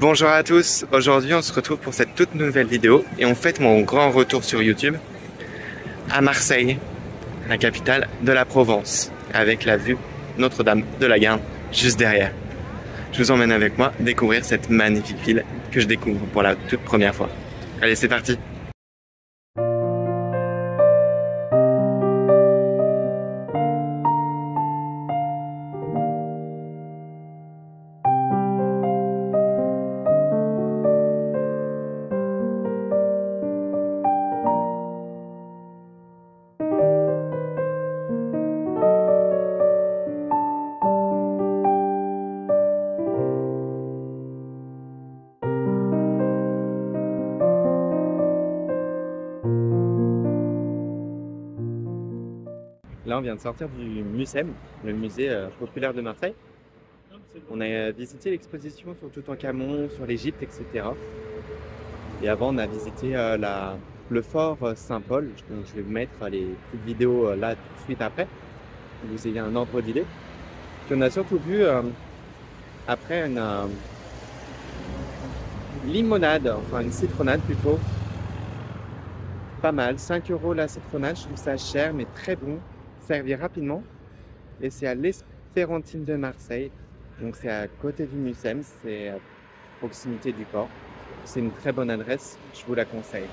Bonjour à tous, aujourd'hui on se retrouve pour cette toute nouvelle vidéo et on fête mon grand retour sur YouTube à Marseille, la capitale de la Provence, avec la vue Notre-Dame de la Garde juste derrière. Je vous emmène avec moi découvrir cette magnifique ville que je découvre pour la toute première fois. Allez, c'est parti! Là, on vient de sortir du MUSEM, le musée populaire de Marseille. On a visité l'exposition sur Toutankhamon, sur l'Égypte, etc. Et avant, on a visité le fort Saint-Paul. Donc, je vais vous mettre les petites vidéos là tout de suite après, pour que vous ayez un ordre d'idée. Puis on a surtout vu après une limonade, enfin une citronnade plutôt. Pas mal, 5 € la citronnade, je trouve ça cher mais très bon, servi rapidement. Et c'est à l'Espérantine de Marseille, donc c'est à côté du MUSEM, c'est à proximité du port. C'est une très bonne adresse, je vous la conseille.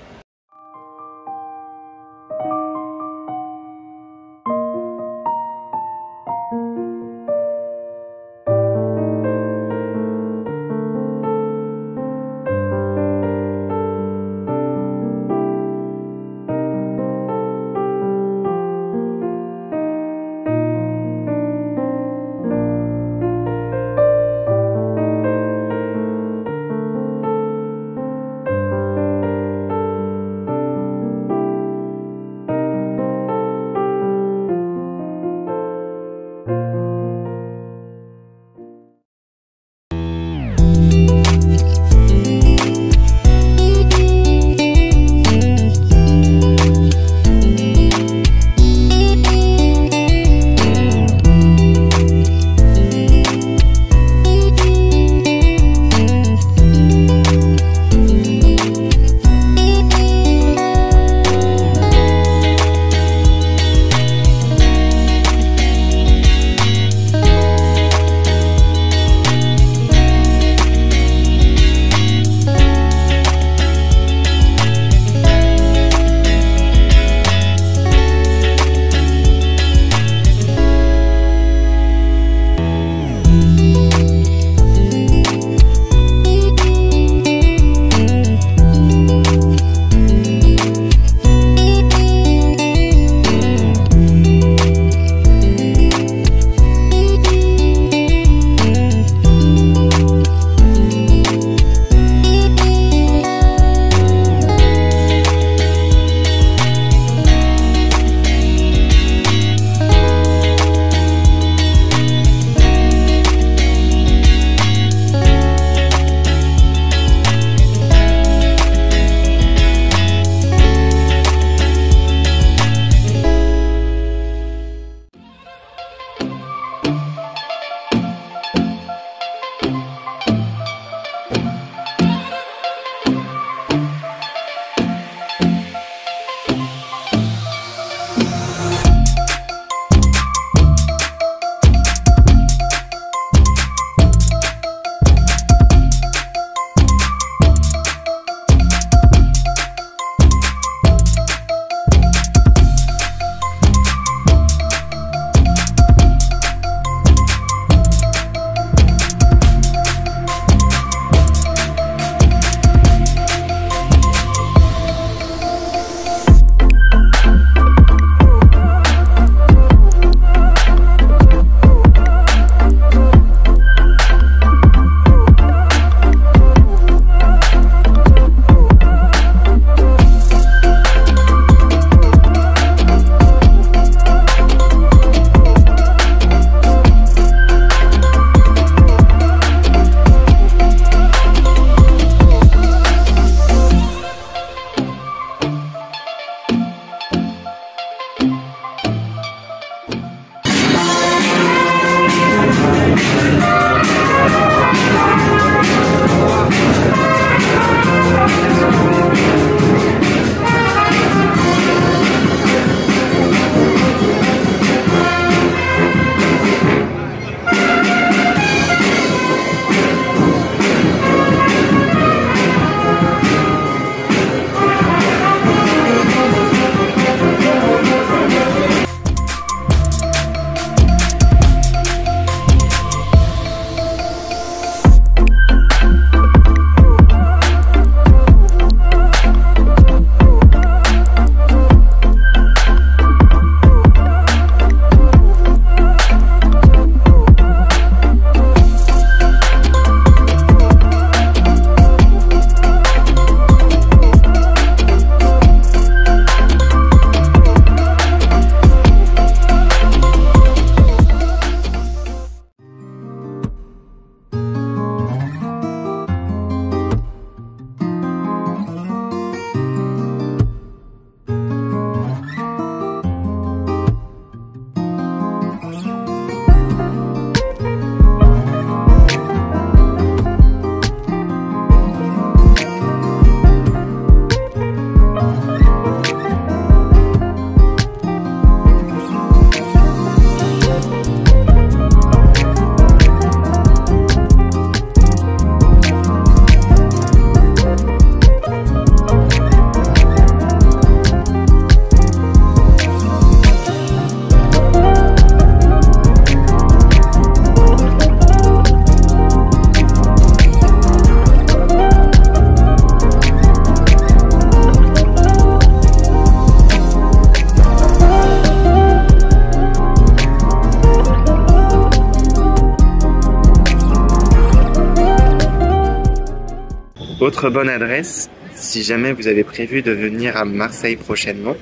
Autre bonne adresse, si jamais vous avez prévu de venir à Marseille prochainement,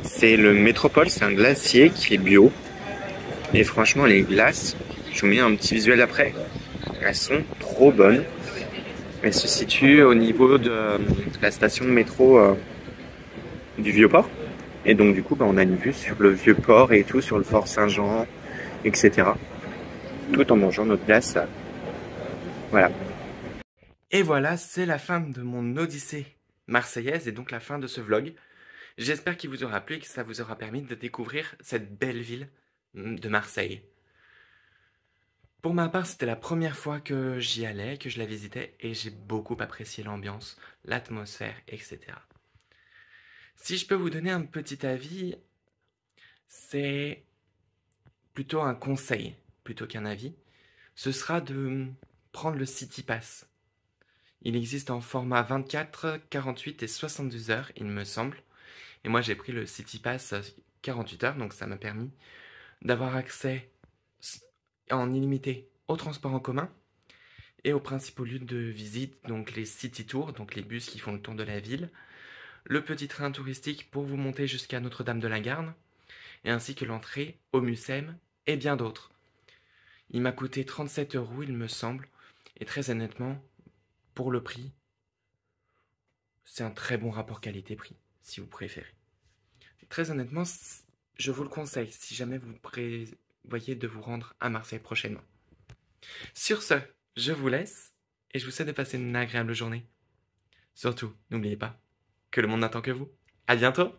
c'est le Métropole, c'est un glacier qui est bio. Et franchement, les glaces, je vous mets un petit visuel après, elles sont trop bonnes. Elles se situent au niveau de la station de métro du Vieux-Port. Et donc du coup, on a une vue sur le Vieux-Port et tout, sur le Fort Saint-Jean, etc. Tout en mangeant notre glace. Voilà. Et voilà, c'est la fin de mon odyssée marseillaise et donc la fin de ce vlog. J'espère qu'il vous aura plu et que ça vous aura permis de découvrir cette belle ville de Marseille. Pour ma part, c'était la première fois que j'y allais, que je la visitais, et j'ai beaucoup apprécié l'ambiance, l'atmosphère, etc. Si je peux vous donner un petit avis, c'est plutôt un conseil, plutôt qu'un avis. Ce sera de prendre le City Pass. Il existe en format 24, 48 et 72 heures, il me semble. Et moi, j'ai pris le City Pass 48 heures, donc ça m'a permis d'avoir accès en illimité au transport en commun et aux principaux lieux de visite, donc les City Tours, donc les bus qui font le tour de la ville, le petit train touristique pour vous monter jusqu'à Notre-Dame-de-la-Garde, et ainsi que l'entrée au Mucem et bien d'autres. Il m'a coûté 37 euros, il me semble, et très honnêtement, pour le prix, c'est un très bon rapport qualité-prix, si vous préférez. Très honnêtement, je vous le conseille si jamais vous prévoyez de vous rendre à Marseille prochainement. Sur ce, je vous laisse et je vous souhaite de passer une agréable journée. Surtout, n'oubliez pas que le monde n'attend que vous. À bientôt!